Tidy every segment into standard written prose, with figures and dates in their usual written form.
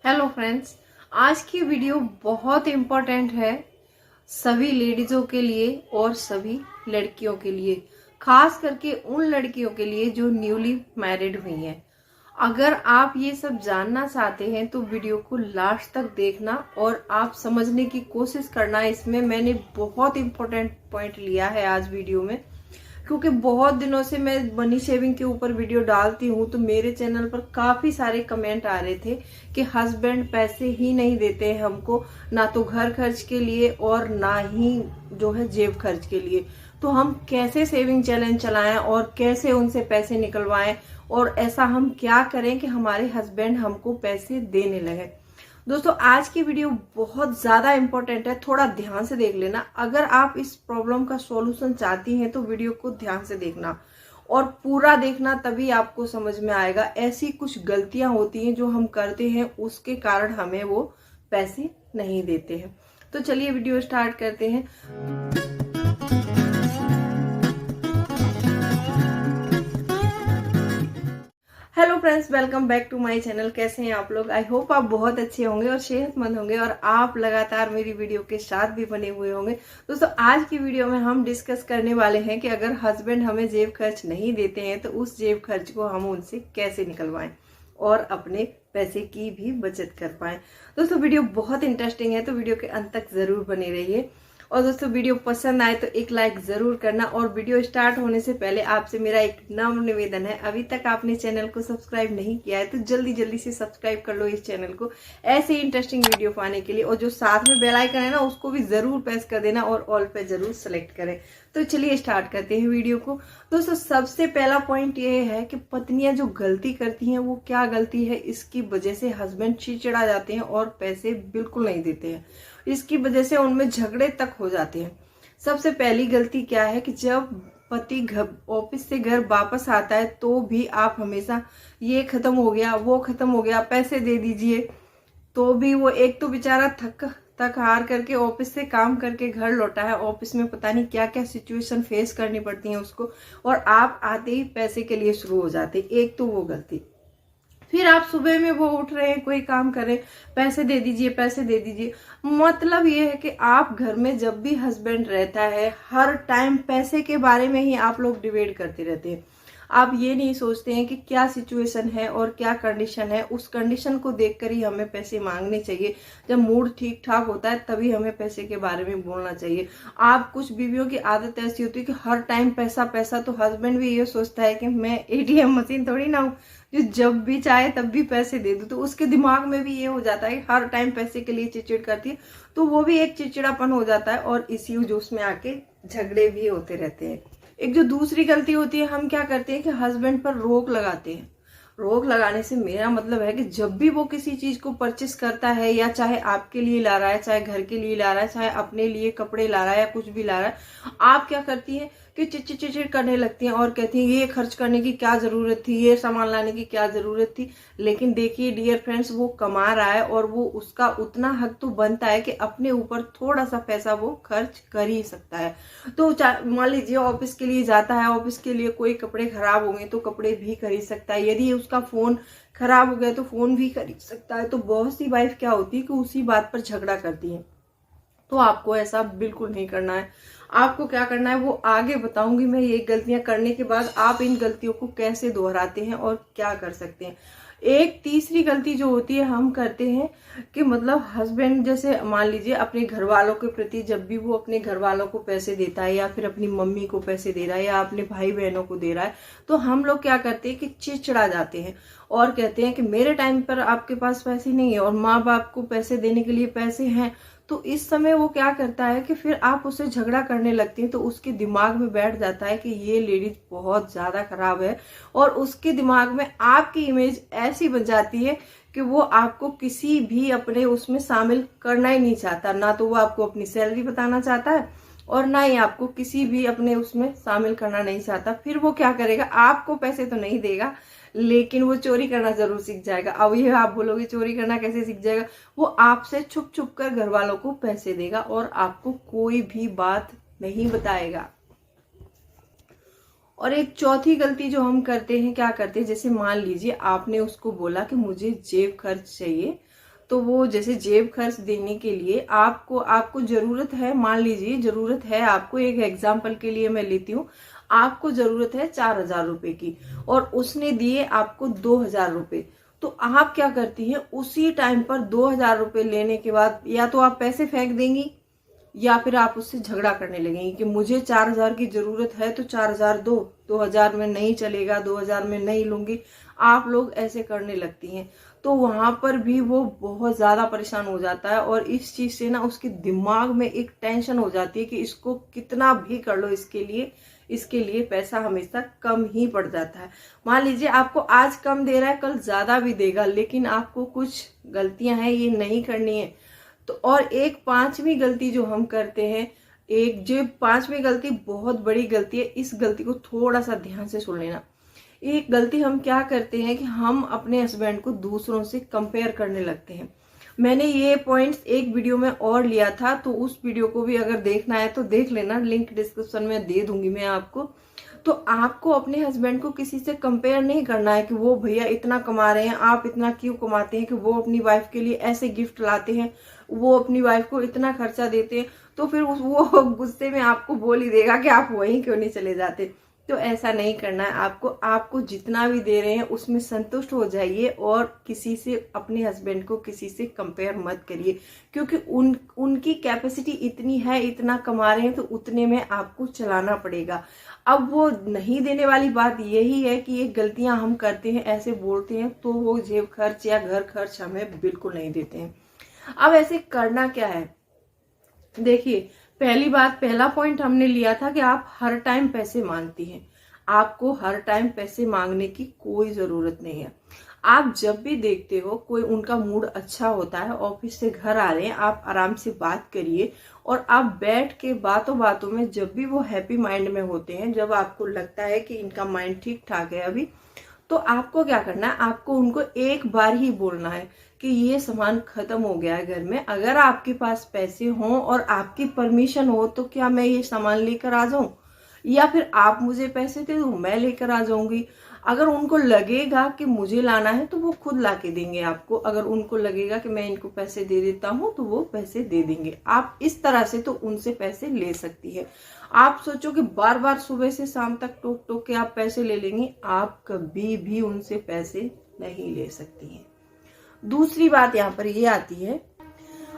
Hello friends, आज की video बहुत इम्पोर्टेंट है सभी लेडीज़ों के लिए और सभी लड़कियों के लिए, खास करके उन लड़कियों के लिए जो न्यूली मैरिड हुई हैं। अगर आप ये सब जानना चाहते हैं तो वीडियो को लास्ट तक देखना और आप समझने की कोशिश करना। इसमें मैंने बहुत इम्पोर्टेंट पॉइंट लिया है आज वीडियो में, क्योंकि बहुत दिनों से मैं मनी सेविंग के ऊपर वीडियो डालती हूँ तो मेरे चैनल पर काफी सारे कमेंट आ रहे थे कि हस्बैंड पैसे ही नहीं देते हैं हमको, ना तो घर खर्च के लिए और ना ही जो है जेब खर्च के लिए। तो हम कैसे सेविंग चैलेंज चलाएं और कैसे उनसे पैसे निकलवाएं और ऐसा हम क्या करें कि हमारे हस्बैंड हमको पैसे देने लगे। दोस्तों, आज की वीडियो बहुत ज्यादा इंपॉर्टेंट है, थोड़ा ध्यान से देख लेना। अगर आप इस प्रॉब्लम का सॉल्यूशन चाहती हैं तो वीडियो को ध्यान से देखना और पूरा देखना, तभी आपको समझ में आएगा। ऐसी कुछ गलतियां होती हैं जो हम करते हैं, उसके कारण हमें वो पैसे नहीं देते हैं। तो चलिए वीडियो स्टार्ट करते हैं। Hello friends, welcome back to my channel. कैसे हैं आप लोग? आई होप आप बहुत अच्छे होंगे और सेहतमंद होंगे और आप लगातार मेरी वीडियो के साथ भी बने हुए होंगे। दोस्तों, आज की वीडियो में हम डिस्कस करने वाले हैं कि अगर हस्बैंड हमें जेब खर्च नहीं देते हैं तो उस जेब खर्च को हम उनसे कैसे निकलवाएं और अपने पैसे की भी बचत कर पाएं। दोस्तों, वीडियो बहुत इंटरेस्टिंग है तो वीडियो के अंत तक जरूर बने रहिए। और दोस्तों, वीडियो पसंद आए तो एक लाइक जरूर करना। और वीडियो स्टार्ट होने से पहले आपसे मेरा एक नम्र निवेदन है, अभी तक आपने चैनल को सब्सक्राइब नहीं किया है तो जल्दी जल्दी से सब्सक्राइब कर लो इस चैनल को, ऐसे ही इंटरेस्टिंग वीडियो पाने के लिए। और जो साथ में बेल आइकन है ना, उसको भी जरूर प्रेस कर देना और ऑल पे जरूर सेलेक्ट करें। तो चलिए स्टार्ट करते हैं वीडियो को। दोस्तों, सबसे पहला पॉइंट ये है कि पत्नियां जो गलती करती हैं वो क्या गलती है, इसकी वजह से हस्बैंड चिड़चिड़ा जाते हैं और पैसे बिल्कुल नहीं देते हैं। इसकी वजह से उनमें झगड़े तक हो जाते हैं। सबसे पहली गलती क्या है कि जब पति ऑफिस से घर वापस आता है तो भी आप हमेशा ये खत्म हो गया, वो खत्म हो गया, पैसे दे दीजिए। तो भी वो एक तो बेचारा थक हार करके ऑफिस से काम करके घर लौटा है, ऑफिस में पता नहीं क्या क्या सिचुएशन फेस करनी पड़ती है उसको, और आप आते ही पैसे के लिए शुरू हो जाते। एक तो वो गलती। फिर आप सुबह में वो उठ रहे हैं, कोई काम कर रहे हैं, पैसे दे दीजिए, पैसे दे दीजिए। मतलब ये है कि आप घर में जब भी हस्बैंड रहता है हर टाइम पैसे के बारे में ही आप लोग डिबेट करते रहते हैं। आप ये नहीं सोचते हैं कि क्या सिचुएशन है और क्या कंडीशन है, उस कंडीशन को देखकर ही हमें पैसे मांगने चाहिए। जब मूड ठीक ठाक होता है तभी हमें पैसे के बारे में बोलना चाहिए। आप कुछ बीवियों की आदत ऐसी होती है कि हर टाइम पैसा पैसा, तो हस्बैंड भी ये सोचता है कि मैं एटीएम मशीन थोड़ी ना हूँ जो जब भी चाहे तब भी पैसे दे दूं। तो उसके दिमाग में भी ये हो जाता है हर टाइम पैसे के लिए चिड़चिड़ करती है, तो वो भी एक चिड़चिड़ापन हो जाता है और इसी जोश में आके झगड़े भी होते रहते हैं। एक जो दूसरी गलती होती है, हम क्या करते हैं कि हस्बैंड पर रोक लगाते हैं। रोक लगाने से मेरा मतलब है कि जब भी वो किसी चीज को परचेस करता है, या चाहे आपके लिए ला रहा है, चाहे घर के लिए ला रहा है, चाहे अपने लिए कपड़े ला रहा है या कुछ भी ला रहा है, आप क्या करती हैं कि चिड़चिड़ करने लगती हैं और कहती हैं ये खर्च करने की क्या जरूरत थी, ये सामान लाने की क्या जरूरत थी। लेकिन देखिए डियर फ्रेंड्स, वो कमा रहा है और वो उसका उतना हक तो बनता है कि अपने ऊपर थोड़ा सा पैसा वो खर्च कर ही सकता है। तो मान लीजिए ऑफिस के लिए जाता है, ऑफिस के लिए कोई कपड़े खराब हो गए तो कपड़े भी खरीद सकता है। यदि उसका फोन खराब हो गया तो फोन भी खरीद सकता है। तो बहुत सी वाइफ क्या होती है कि उसी बात पर झगड़ा करती है। तो आपको ऐसा बिल्कुल नहीं करना है। आपको क्या करना है वो आगे बताऊंगी मैं। ये गलतियां करने के बाद आप इन गलतियों को कैसे दोहराते हैं और क्या कर सकते हैं। एक तीसरी गलती जो होती है हम करते हैं कि मतलब हस्बैंड जैसे मान लीजिए अपने घर वालों के प्रति, जब भी वो अपने घर वालों को पैसे देता है या फिर अपनी मम्मी को पैसे दे रहा है या अपने भाई बहनों को दे रहा है, तो हम लोग क्या करते हैं कि चिड़चिड़ा जाते हैं और कहते हैं कि मेरे टाइम पर आपके पास पैसे नहीं है और माँ बाप को पैसे देने के लिए पैसे हैं। तो इस समय वो क्या करता है कि फिर आप उससे झगड़ा करने लगती हैं, तो उसके दिमाग में बैठ जाता है कि ये लेडीज बहुत ज्यादा खराब है और उसके दिमाग में आपकी इमेज ऐसी बन जाती है कि वो आपको किसी भी अपने उसमें शामिल करना ही नहीं चाहता। ना तो वो आपको अपनी सैलरी बताना चाहता है और ना ही आपको किसी भी अपने उसमें शामिल करना नहीं चाहता। फिर वो क्या करेगा, आपको पैसे तो नहीं देगा लेकिन वो चोरी करना जरूर सीख जाएगा। अब ये आप बोलोगे चोरी करना कैसे सीख जाएगा? वो आपसे छुप छुप कर घर वालों को पैसे देगा और आपको कोई भी बात नहीं बताएगा। और एक चौथी गलती जो हम करते हैं, क्या करते हैं, जैसे मान लीजिए आपने उसको बोला कि मुझे जेब खर्च चाहिए, तो वो जैसे जेब खर्च देने के लिए आपको जरूरत है, मान लीजिए जरूरत है आपको, एक एग्जाम्पल के लिए मैं लेती हूँ, आपको जरूरत है 4,000 रुपए की और उसने दिए आपको 2,000 रुपए, तो आप क्या करती हैं, उसी टाइम पर 2,000 रुपए लेने के बाद या तो आप पैसे फेंक देंगी या फिर आप उससे झगड़ा करने लगेंगी कि मुझे 4,000 की जरूरत है तो 4,000 दो, 2,000 में नहीं चलेगा, 2,000 में नहीं लूंगी। आप लोग ऐसे करने लगती हैं, तो वहां पर भी वो बहुत ज्यादा परेशान हो जाता है और इस चीज से ना उसके दिमाग में एक टेंशन हो जाती है कि इसको कितना भी कर लो, इसके लिए पैसा हमेशा कम ही पड़ जाता है। मान लीजिए आपको आज कम दे रहा है, कल ज्यादा भी देगा, लेकिन आपको कुछ गलतियां हैं ये नहीं करनी है। तो और एक 5वीं गलती जो हम करते हैं, एक जो 5वीं गलती बहुत बड़ी गलती है, इस गलती को थोड़ा सा ध्यान से सुन लेना। एक गलती हम क्या करते हैं कि हम अपने हस्बैंड को दूसरों से कंपेयर करने लगते हैं। मैंने ये पॉइंट्स एक वीडियो में और लिया था, तो उस वीडियो को भी अगर देखना है तो देख लेना, लिंक डिस्क्रिप्शन में दे दूंगी मैं आपको। तो आपको अपने हस्बैंड को किसी से कंपेयर नहीं करना है कि वो भैया इतना कमा रहे हैं, आप इतना क्यों कमाते हैं, कि वो अपनी वाइफ के लिए ऐसे गिफ्ट लाते हैं, वो अपनी वाइफ को इतना खर्चा देते हैं, तो फिर वो गुस्से में आपको बोल ही देगा कि आप वहीं क्यों नहीं चले जाते। तो ऐसा नहीं करना है आपको जितना भी दे रहे हैं उसमें संतुष्ट हो जाइए और किसी से, अपने हस्बैंड को किसी से कंपेयर मत करिए, क्योंकि उनकी कैपेसिटी इतनी है, इतना कमा रहे हैं तो उतने में आपको चलाना पड़ेगा। अब वो नहीं देने वाली बात यही है कि ये गलतियां हम करते हैं, ऐसे बोलते हैं, तो वो जेब खर्च या घर खर्च हमें बिल्कुल नहीं देते हैं। अब ऐसे करना क्या है, देखिए पहला पॉइंट हमने लिया था कि आप हर टाइम पैसे मांगती हैं। आपको हर टाइम पैसे मांगने की कोई जरूरत नहीं है। आप जब भी देखते हो कोई उनका मूड अच्छा होता है, ऑफिस से घर आ रहे हैं, आप आराम से बात करिए और आप बैठ के बातों बातों में, जब भी वो हैप्पी माइंड में होते हैं, जब आपको लगता है कि इनका माइंड ठीक ठाक है अभी, तो आपको क्या करना है, आपको उनको एक बार ही बोलना है कि ये सामान खत्म हो गया है घर में, अगर आपके पास पैसे हों और आपकी परमिशन हो तो क्या मैं ये सामान लेकर आ जाऊं, या फिर आप मुझे पैसे दे दो मैं लेकर आ जाऊंगी। अगर उनको लगेगा कि मुझे लाना है तो वो खुद ला के देंगे आपको, अगर उनको लगेगा कि मैं इनको पैसे दे देता हूँ तो वो पैसे दे देंगे। आप इस तरह से तो उनसे पैसे ले सकती है। आप सोचो कि बार बार सुबह से शाम तक टोक टोक के आप पैसे ले लेंगी, आप कभी भी उनसे पैसे नहीं ले सकती हैं। दूसरी बात यहाँ पर ये आती है,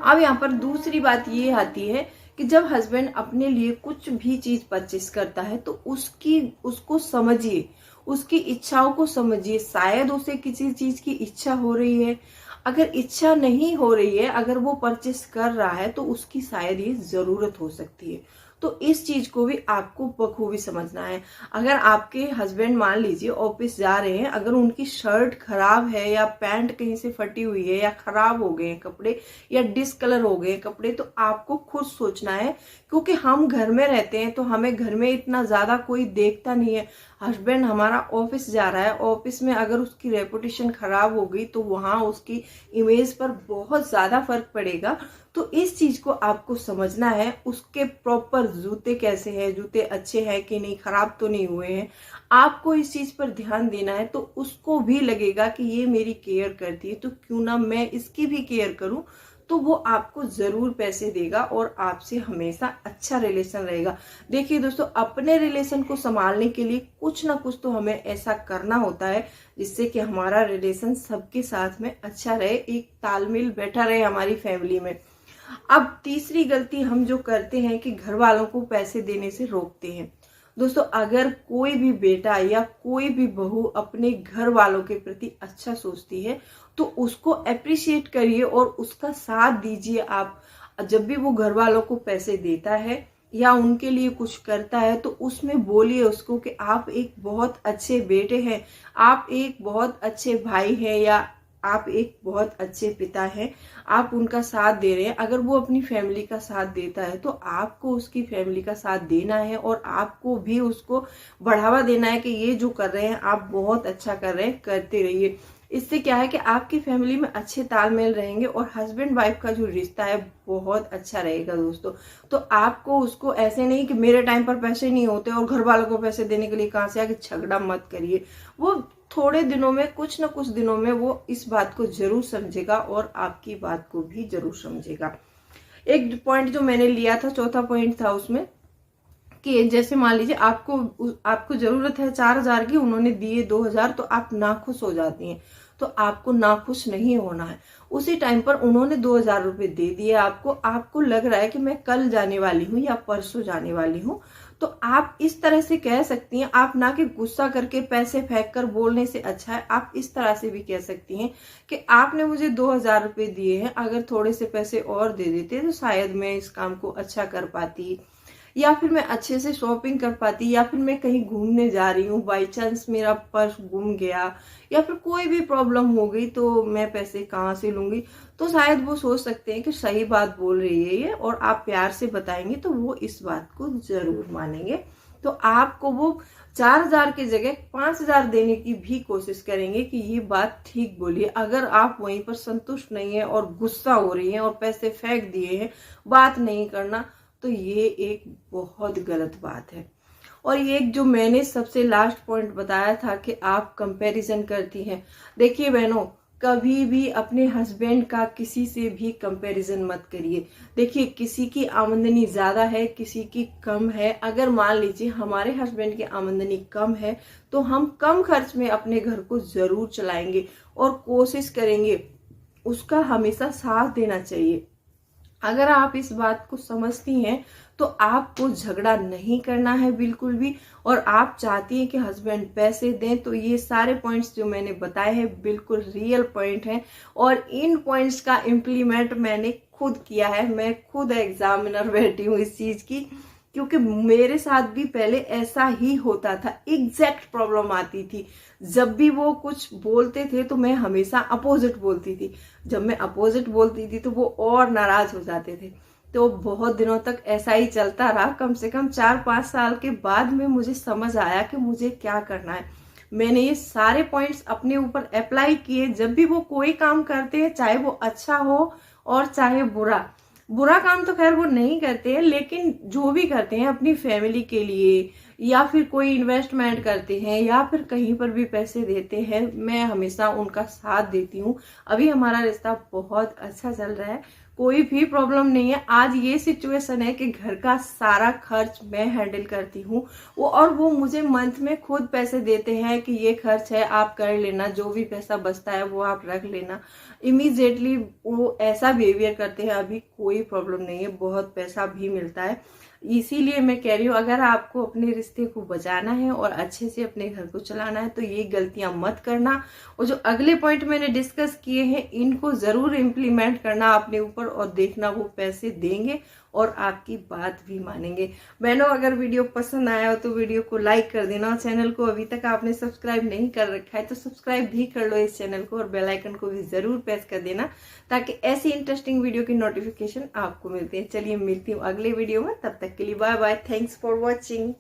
अब यहाँ पर दूसरी बात ये आती है कि जब हस्बैंड अपने लिए कुछ भी चीज परचेस करता है तो उसको समझिए, उसकी इच्छाओं को समझिए। शायद उसे किसी चीज की इच्छा हो रही है, अगर इच्छा नहीं हो रही है, अगर वो परचेस कर रहा है तो उसकी शायद ये जरूरत हो सकती है। तो इस चीज को भी आपको बखूबी समझना है। अगर आपके हस्बैंड मान लीजिए ऑफिस जा रहे हैं, अगर उनकी शर्ट खराब है या पैंट कहीं से फटी हुई है या खराब हो गए हैं कपड़े या डिसकलर हो गए कपड़े, तो आपको खुद सोचना है, क्योंकि हम घर में रहते हैं तो हमें घर में इतना ज्यादा कोई देखता नहीं है। हस्बैंड हमारा ऑफिस जा रहा है, ऑफिस में अगर उसकी रेपुटेशन खराब हो गई तो वहां उसकी इमेज पर बहुत ज्यादा फर्क पड़ेगा। तो इस चीज को आपको समझना है, उसके प्रॉपर जूते कैसे हैं, जूते अच्छे हैं कि नहीं, खराब तो नहीं हुए हैं, आपको इस चीज पर ध्यान देना है। तो उसको भी लगेगा कि ये मेरी केयर करती है तो क्यों ना मैं इसकी भी केयर करूं, तो वो आपको जरूर पैसे देगा और आपसे हमेशा अच्छा रिलेशन रहेगा। देखिए दोस्तों, अपने रिलेशन को संभालने के लिए कुछ ना कुछ तो हमें ऐसा करना होता है जिससे कि हमारा रिलेशन सबके साथ में अच्छा रहे, एक तालमेल बैठा रहे हमारी फैमिली में। अब तीसरी गलती हम जो करते हैं कि घर वालों को पैसे देने से रोकते हैं। दोस्तों, अगर कोई भी बेटा या कोई भी बहू अपने घर वालों के प्रति अच्छा सोचती है तो उसको अप्रिशिएट करिए और उसका साथ दीजिए। आप जब भी वो घर वालों को पैसे देता है या उनके लिए कुछ करता है तो उसमें बोलिए उसको कि आप एक बहुत अच्छे बेटे हैं, आप एक बहुत अच्छे भाई हैं, या आप एक बहुत अच्छे पिता हैं, आप उनका साथ दे रहे हैं। अगर वो अपनी फैमिली का साथ देता है तो आपको उसकी फैमिली का साथ देना है और आपको भी उसको बढ़ावा देना है कि ये जो कर रहे हैं आप बहुत अच्छा कर रहे हैं, करते रहिए। इससे क्या है कि आपकी फैमिली में अच्छे तालमेल रहेंगे और हस्बैंड वाइफ का जो रिश्ता है बहुत अच्छा रहेगा दोस्तों। तो आपको उसको ऐसे नहीं कि मेरे टाइम पर पैसे नहीं होते और घर वालों को पैसे देने के लिए कहां से आके झगड़ा मत करिए। वो थोड़े दिनों में, कुछ ना कुछ दिनों में वो इस बात को जरूर समझेगा और आपकी बात को भी जरूर समझेगा। एक पॉइंट जो मैंने लिया था, चौथा पॉइंट था उसमें, कि जैसे मान लीजिए आपको जरूरत है 4,000 की, उन्होंने दिए 2,000, तो आप नाखुश हो जाती हैं। तो आपको नाखुश नहीं होना है। उसी टाइम पर उन्होंने 2,000 रुपए दे दिए आपको लग रहा है कि मैं कल जाने वाली हूँ या परसों जाने वाली हूँ, तो आप इस तरह से कह सकती हैं। आप ना कि गुस्सा करके पैसे फेंक कर बोलने से अच्छा है आप इस तरह से भी कह सकती हैं कि आपने मुझे 2,000 रुपए दिए हैं, अगर थोड़े से पैसे और दे देते तो शायद मैं इस काम को अच्छा कर पाती, या फिर मैं अच्छे से शॉपिंग कर पाती, या फिर मैं कहीं घूमने जा रही हूँ, बाई चांस मेरा पर्स गुम गया या फिर कोई भी प्रॉब्लम हो गई तो मैं पैसे कहाँ से लूंगी। तो शायद वो सोच सकते हैं कि सही बात बोल रही है ये, और आप प्यार से बताएंगे तो वो इस बात को जरूर मानेंगे। तो आपको वो 4,000 की जगह 5,000 देने की भी कोशिश करेंगे कि ये बात ठीक बोलिए। अगर आप वहीं पर संतुष्ट नहीं है और गुस्सा हो रही है और पैसे फेंक दिए हैं, बात नहीं करना, तो ये एक बहुत गलत बात है। और ये एक जो मैंने सबसे लास्ट पॉइंट बताया था कि आप कंपैरिजन करती हैं, देखिए बहनों, कभी भी अपने हस्बैंड का किसी से भी कंपैरिजन मत करिए। देखिए, किसी की आमदनी ज्यादा है, किसी की कम है। अगर मान लीजिए हमारे हस्बैंड की आमदनी कम है तो हम कम खर्च में अपने घर को जरूर चलाएंगे और कोशिश करेंगे उसका हमेशा साथ देना चाहिए। अगर आप इस बात को समझती हैं तो आपको झगड़ा नहीं करना है बिल्कुल भी, और आप चाहती हैं कि हस्बैंड पैसे दें, तो ये सारे पॉइंट्स जो मैंने बताए हैं बिल्कुल रियल पॉइंट हैं। और इन पॉइंट्स का इम्प्लीमेंट मैंने खुद किया है, मैं खुद एग्जामिनर बैठी हूँ इस चीज की, क्योंकि मेरे साथ भी पहले ऐसा ही होता था। एग्जैक्ट प्रॉब्लम आती थी, जब भी वो कुछ बोलते थे तो मैं हमेशा अपोजिट बोलती थी। जब मैं अपोजिट बोलती थी तो वो और नाराज हो जाते थे। तो बहुत दिनों तक ऐसा ही चलता रहा। कम से कम 4-5 साल के बाद में मुझे समझ आया कि मुझे क्या करना है। मैंने ये सारे पॉइंट्स अपने ऊपर अप्लाई किए। जब भी वो कोई काम करते हैं, चाहे वो अच्छा हो और चाहे बुरा काम तो खैर वो नहीं करते हैं, लेकिन जो भी करते हैं अपनी फैमिली के लिए, या फिर कोई इन्वेस्टमेंट करते हैं, या फिर कहीं पर भी पैसे देते हैं, मैं हमेशा उनका साथ देती हूँ। अभी हमारा रिश्ता बहुत अच्छा चल रहा है, कोई भी प्रॉब्लम नहीं है। आज ये सिचुएशन है कि घर का सारा खर्च मैं हैंडल करती हूँ, वो मुझे मंथ में खुद पैसे देते हैं कि ये खर्च है आप कर लेना, जो भी पैसा बचता है वो आप रख लेना। इमीडिएटली वो ऐसा बिहेवियर करते हैं। अभी कोई प्रॉब्लम नहीं है, बहुत पैसा भी मिलता है। इसीलिए मैं कह रही हूँ, अगर आपको अपने रिश्ते को बचाना है और अच्छे से अपने घर को चलाना है तो ये गलतियां मत करना। और जो अगले पॉइंट मैंने डिस्कस किए हैं इनको जरूर इम्प्लीमेंट करना अपने ऊपर, और देखना वो पैसे देंगे और आपकी बात भी मानेंगे। बहनों, अगर वीडियो पसंद आया हो तो वीडियो को लाइक कर देना, और चैनल को अभी तक आपने सब्सक्राइब नहीं कर रखा है तो सब्सक्राइब भी कर लो इस चैनल को, और बेल आइकन को भी जरूर प्रेस कर देना ताकि ऐसी इंटरेस्टिंग वीडियो की नोटिफिकेशन आपको मिलती है। चलिए मिलती हूँ अगले वीडियो में, तब तक के लिए bye bye. Thanks for watching.